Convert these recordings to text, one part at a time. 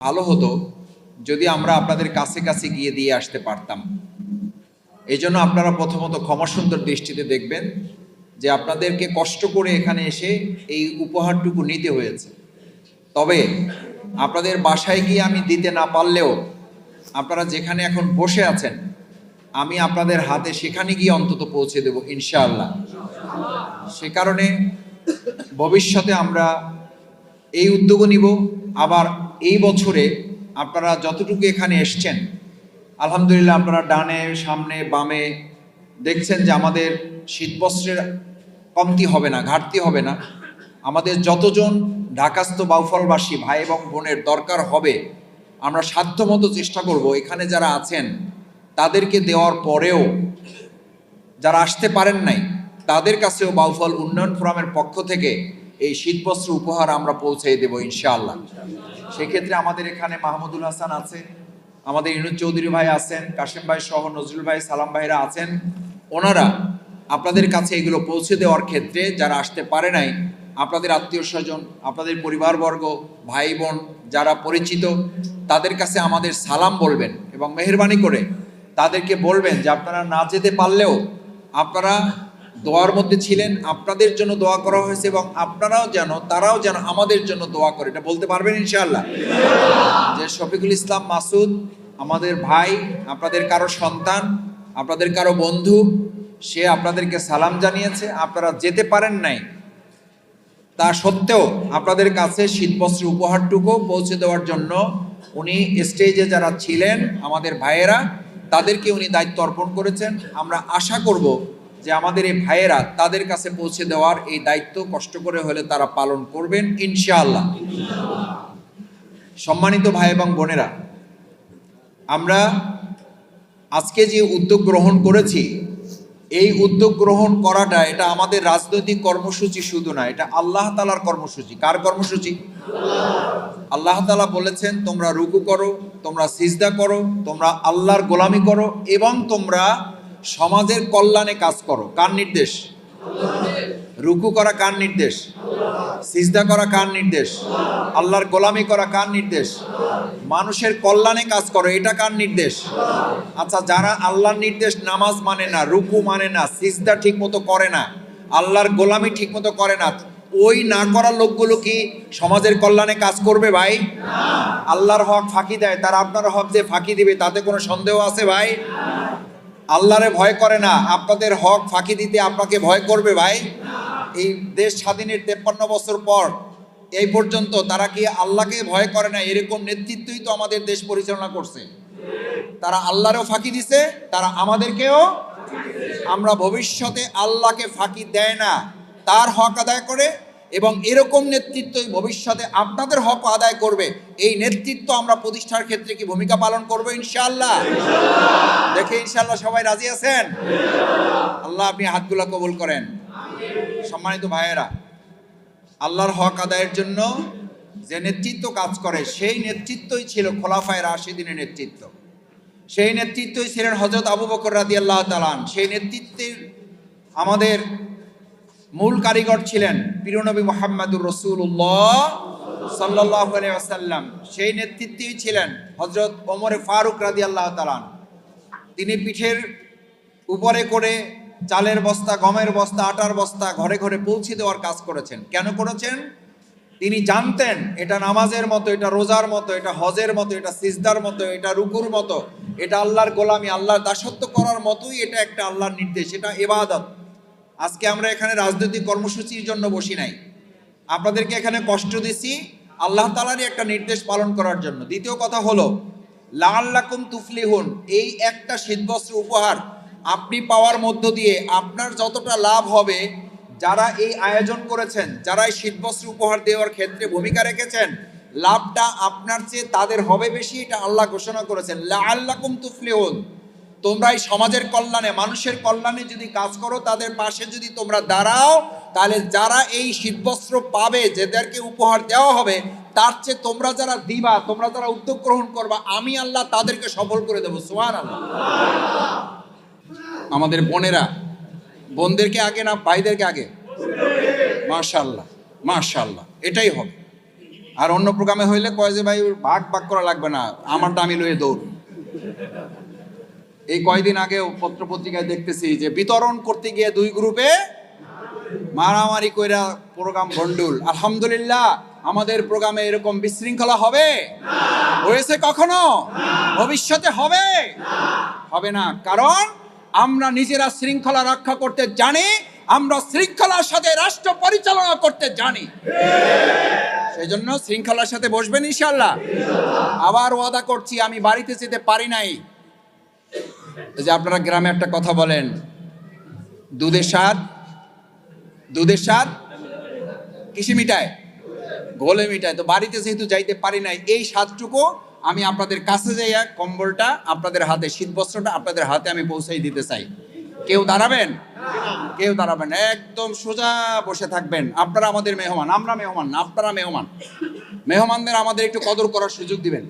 ভালো হতো যদি আমরা আপনাদের কাছে কাছে গিয়ে দিয়ে আসতে পারতাম। এই জন্য আপনারা প্রথমত ক্ষমা সুন্দর দৃষ্টিতে দেখবেন যে আপনাদেরকে কষ্ট করে এখানে এসে এই উপহারটুকু নিতে হয়েছে। তবে আপনাদের বাসায় গিয়ে আমি দিতে না পারলেও আপনারা যেখানে এখন বসে আছেন আমি আপনাদের হাতে সেখানে গিয়ে অন্তত পৌঁছে দেব ইনশাআল্লাহ। সে কারণে ভবিষ্যতে আমরা এই উদ্যোগ নিব। আবার এই বছরে আপনারা যতটুকু এখানে এসছেন আলহামদুলিল্লাহ আপনারা ডানে সামনে বামে দেখছেন যে আমাদের শীতবস্ত্রের কমতি হবে না, ঘাটতি হবে না। আমাদের যতজন ঢাকাস্থ বাউফলবাসী ভাই এবং বোনের দরকার হবে আমরা সাধ্যমতো চেষ্টা করব এখানে যারা আছেন তাদেরকে দেওয়ার পরেও যারা আসতে পারেন নাই তাদের কাছেও বাউফল উন্নয়ন ফোরামের পক্ষ থেকে এই শীতবস্ত্র উপহার আমরা পৌঁছে দেব ইনশাআল্লাহ। সেক্ষেত্রে আমাদের এখানে মাহমুদুল হাসান আছে, আমাদের ইনুজ চৌধুরী ভাই আছেন, কাশেম ভাই সহ নজরুল ভাই, সালাম ভাইরা আছেন। ওনারা আপনাদের কাছে এগুলো পৌঁছে দেওয়ার ক্ষেত্রে যারা আসতে পারে নাই আপনাদের আত্মীয় স্বজন, আপনাদের পরিবারবর্গ, ভাই বোন যারা পরিচিত তাদের কাছে আমাদের সালাম বলবেন এবং মেহেরবানি করে তাদেরকে বলবেন যে আপনারা না যেতে পারলেও আপনারা দোয়ার মধ্যে ছিলেন, আপনাদের জন্য দোয়া করা হয়েছে এবং আপনারাও যেন তারাও যেন আমাদের জন্য দোয়া করে, এটা বলতে পারবেন ইনশাআল্লাহ। যে শফিকুল ইসলাম মাসুদ আমাদের ভাই, আপনাদের কারো সন্তান, আপনাদের কারো বন্ধু, সে আপনাদেরকে সালাম জানিয়েছে। আপনারা যেতে পারেন নাই, তা সত্ত্বেও আপনাদের কাছে শীতবস্ত্র উপহারটুকু পৌঁছে দেওয়ার জন্য উনি স্টেজে যারা ছিলেন আমাদের ভাইয়েরা তাদেরকে উনি দায়িত্ব অর্পণ করেছেন। আমরা আশা করব যে আমাদের এই ভাইয়েরা তাদের কাছে পৌঁছে দেওয়ার এই দায়িত্ব কষ্ট করে হলে তারা পালন করবেন ইনশাআল্লাহ। সম্মানিত ভাই এবং বোনেরা, আমরা আজকে যে উদ্যোগ গ্রহণ করেছি এই উদ্যোগ গ্রহণ করাটা এটা আমাদের রাজনৈতিক কর্মসূচি শুধু না, এটা আল্লাহ তাআলার কর্মসূচি। কার কর্মসূচি? আল্লাহ তাআলা বলেছেন তোমরা রুকু করো, তোমরা সিজদা করো, তোমরা আল্লাহর গোলামি করো এবং তোমরা সমাজের কল্যাণে কাজ করো। কার নির্দেশ? রুকু করা কার নির্দেশ? সিজদা করা কার নির্দেশ? আল্লাহর গোলামি করা কার নির্দেশ? মানুষের কল্যাণে কাজ করো, এটা কার নির্দেশ? আচ্ছা, যারা আল্লাহর নির্দেশ নামাজ মানে না, রুকু মানে না, সিজদা ঠিক মতো করে না, আল্লাহর গোলামি ঠিক মতো করে না, ওই না করার লোকগুলো কি সমাজের কল্যাণে কাজ করবে ভাই? আল্লাহর হক ফাঁকি দেয়, তারা আপনার হক যে ফাঁকি দিবে তাতে কোনো সন্দেহ আছে ভাই? আল্লাহরে ভয় করে না, আপনাদের হক ফাঁকি দিতে আপনাকে ভয় করবে ভাই? এই দেশ স্বাধীনের 53 বছর পর এই পর্যন্ত তারা কি আল্লাহকে ভয় করে না? এরকম নেতৃত্বই তো আমাদের দেশ পরিচালনা করছে। তারা আল্লাহরেও ফাঁকি দিছে, তারা আমাদেরকেও। আমরা ভবিষ্যতে আল্লাহকে ফাঁকি দেয় না, তার হক আদায় করে এবং এরকম নেতৃত্বই ভবিষ্যতে আপনাদের হক আদায় করবে। এই নেতৃত্ব আমরা প্রতিষ্ঠার ক্ষেত্রে কি ভূমিকা পালন করবো ইনশাআল্লাহ? দেখে ইনশাআল্লাহ সবাই রাজি আছেন? আল্লাহ আপনি হাতগুলা কবুল করেন। সম্মানিত ভাইয়েরা, আল্লাহর হক আদায়ের জন্য যে নেতৃত্ব কাজ করে সেই নেতৃত্বই ছিল খোলাফায়ে রাশিদিনের নেতৃত্ব, সেই নেতৃত্বই ছিলেন হযরত আবু বকর রাদিয়াল্লাহু তাআলা। সেই নেতৃত্বের আমাদের মূল কারিগর ছিলেন প্রিয়নবী মুহাম্মদুর রাসূলুল্লাহ সাল্লাল্লাহু আলাইহি ওয়াসাল্লাম। সেই নেতৃত্বেই ছিলেন হযরত ওমর ফারুক রাদিয়াল্লাহু তাআলা। তিনি পিঠের উপরে করে চালের বস্তা, গমের বস্তা, আটার বস্তা ঘরে ঘরে পৌঁছে দেওয়ার কাজ করেছেন। কেন করেছেন? তিনি জানতেন এটা নামাজের মতো, এটা রোজার মতো, এটা হজের মতো, এটা সিজদার মতো, এটা রুকুর মতো, এটা আল্লাহর গোলামি, আল্লাহর দাসত্ব করার মতোই এটা একটা আল্লাহর নির্দেশ, এটা ইবাদত। আজকে আমরা এখানে রাজনৈতিক কর্মসূচির জন্য বসি নাই, আপনাদেরকে এখানে কষ্ট দিছি আল্লাহ তাআলারই একটা নির্দেশ পালন করার জন্য। দ্বিতীয় কথা হলো লাআল্লাকুম তুফলিহুন, এই একটা শীতবস্ত্র উপহার আপনি পাওয়ার মধ্য দিয়ে আপনার যতটা লাভ হবে, যারা এই আয়োজন করেছেন, যারা এই শীতবস্ত্র উপহার দেওয়ার ক্ষেত্রে ভূমিকা রেখেছেন, লাভটা আপনার চেয়ে তাদের হবে বেশি, এটা আল্লাহ ঘোষণা করেছেন। লাআল্লাকুম তুফলিহুন, তোমরা এই সমাজের কল্যাণে, মানুষের কল্যাণে যদি কাজ করো, তাদের পাশে যদি তোমরা দাঁড়াও, তাহলে যারা এই শীতবস্ত্র পাবে, যাদেরকে উপহার দেওয়া হবে, তার চেয়ে তোমরা যারা দিবা, তোমরা যারা উদ্যোগ গ্রহণ করবা, আমি আল্লাহ তাদেরকে সফল করে দেবো। সুবহানাল্লাহ। আমাদের বোনেরা, বোনদেরকে আগে না ভাইদেরকে আগে? মাশাআল্লাহ, মাশাআল্লাহ, এটাই হবে। আর অন্য প্রোগ্রামে হইলে কয় যে ভাই ভাগ ভাগ করা লাগবে না, আমারটা আমি লয়ে দৌড়। এই কয়দিন আগেও পত্রপত্রিকায় দেখতেছি যে বিতরণ করতে গিয়ে দুই গ্রুপে মারামারি কইরা প্রোগ্রাম গন্ডুল। আলহামদুলিল্লাহ, আমাদের প্রোগ্রামে এরকম বিশৃঙ্খলা হবে? হয়েছে কখনো? ভবিষ্যতে হবে? হবে না, কারণ আমরা নিজেরা শৃঙ্খলা রক্ষা করতে জানি, আমরা শৃঙ্খলার সাথে রাষ্ট্র পরিচালনা করতে জানি। সেই জন্য শৃঙ্খলার সাথে বসবেন ইনশাআল্লাহ। আবার ওয়াদা করছি, আমি বাড়িতে যেতে পারি নাই। যে আপনারা গ্রামে একটা কথা বলেন, দুধের স্বাদ কিসে মিটায়? গোলে মিটায়। তো বাড়িতে যেহেতু যাইতে পারি নাই, এই স্বাদটুকু আমি আপনাদের কাছে যাইয়া কম্বলটা আপনাদের হাতে, শীত বস্ত্রটা আপনাদের হাতে আমি পৌঁছাই দিতে চাই। কেউ দাঁড়াবেন? কেউ দাঁড়াবেন, একদম সোজা বসে থাকবেন। আপনারা আমাদের মেহমান, আমরা মেহমান না, আপনারা মেহমান। মেহমানদের আমাদের একটু কদর করার সুযোগ দিবেন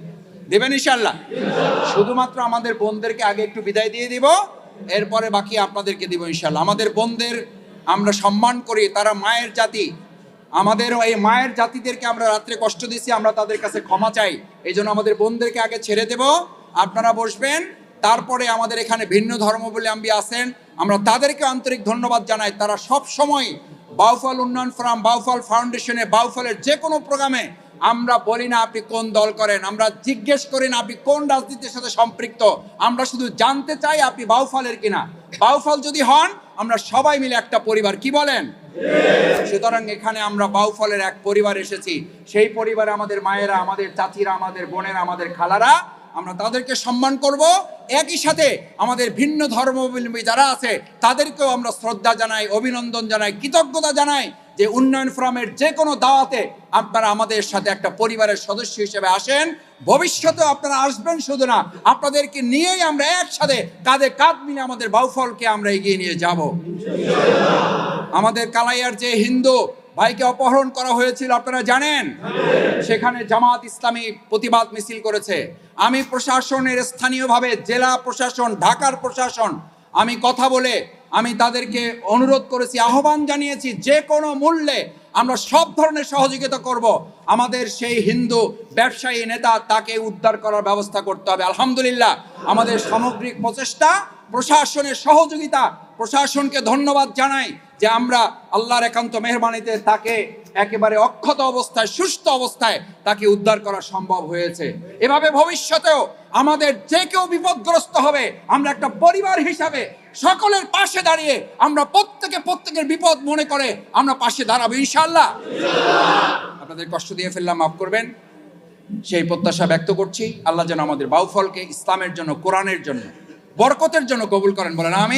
ইনশাআল্লাহ। শুধুমাত্র আমাদের বোনদেরকে আগে একটু বিদায় দিয়ে দিব, এরপরে বাকি আপনাদেরকে দিব ইনশাআল্লাহ। আমাদের বোনদের আমরা সম্মান করি, তারা মায়ের জাতি। আমাদের এই মায়ের জাতিদেরকে আমরা রাত্রে কষ্ট দিচ্ছি, আমরা তাদের কাছে ক্ষমা চাই। এই জন্য আমাদের বোনদেরকে আগে ছেড়ে দেব, আপনারা বসবেন। তারপরে আমাদের এখানে ভিন্ন ধর্মাবলম্বী আছেন, আমরা তাদেরকে আন্তরিক ধন্যবাদ জানাই। তারা সব সময় বাউফল উন্নয়ন ফোরাম, বাউফল ফাউন্ডেশনে, বাউফলের যে কোনো প্রোগ্রামে আমরা বলি না আপনি কোন দল করেন, আমরা জিজ্ঞেস করি না আপনি কোন রাজনীতির সাথে সম্পৃক্ত, আমরা শুধু জানতে চাই আপনি বাউফলের কিনা। বাউফল যদি হন, আমরা সবাই মিলে একটা পরিবার, কি বলেন? সুতরাং এখানে আমরা বাউফলের এক পরিবার এসেছি। সেই পরিবারে আমাদের মায়েরা, আমাদের চাচিরা, আমাদের বোনেরা, আমাদের খালারা, আমরা তাদেরকে সম্মান করব। একই সাথে আমাদের ভিন্ন ধর্মাবলম্বী যারা আছে তাদেরকেও আমরা শ্রদ্ধা জানাই, অভিনন্দন জানাই, কৃতজ্ঞতা জানাই যে উন্নয়ন ফোরামের যে কোনো দাওয়াতে আপনারা আমাদের সাথে একটা পরিবারের সদস্য হিসেবে আসেন। ভবিষ্যতেও আপনারা আসবেন, শুধু না, আপনাদেরকে নিয়েই আমরা একসাথে কাঁধে কাঁধ মিলে আমাদের বাউফলকে আমরা এগিয়ে নিয়ে যাব। আমাদের কালাইয়ার যে হিন্দু ভাইকে অপহরণ করা হয়েছিল আপনারা জানেন, সেখানে জামাত ইসলামী প্রতিবাদ মিছিল করেছে। আমি প্রশাসনের স্থানীয়ভাবে, জেলা প্রশাসন, ঢাকার প্রশাসন, আমি কথা বলে আমি তাদেরকে অনুরোধ করেছি, আহ্বান জানিয়েছি, যে কোনো মূল্যে আমরা সব ধরনের সহযোগিতা করব। আমাদের সেই হিন্দু ব্যবসায়ী নেতা, তাকে উদ্ধার করার ব্যবস্থা করতে হবে। আলহামদুলিল্লাহ, আমাদের সামগ্রিক প্রচেষ্টা, প্রশাসনের সহযোগিতা, প্রশাসনকে ধন্যবাদ জানাই যে আমরা আল্লাহর একান্ত মেহরবানিতে তাকে একেবারে অক্ষত অবস্থায়, সুস্থ অবস্থায় তাকে উদ্ধার করা সম্ভব হয়েছে। এভাবে ভবিষ্যতেও আমাদের যে কেউ বিপদগ্রস্ত হবে, আমরা একটা পরিবার হিসাবে সকলের পাশে দাঁড়িয়ে আমরা প্রত্যেকের বিপদ মনে করে আমরা পাশে দাঁড়াবো ইনশাআল্লাহ। আপনাদের কষ্ট দিয়ে ফেললাম, মাফ করবেন, সেই প্রত্যাশা ব্যক্ত করছি। আল্লাহ যেন আমাদের বাউফলকে ইসলামের জন্য, কোরআনের জন্য, বরকতের জন্য কবুল করেন, বলেন আমিন।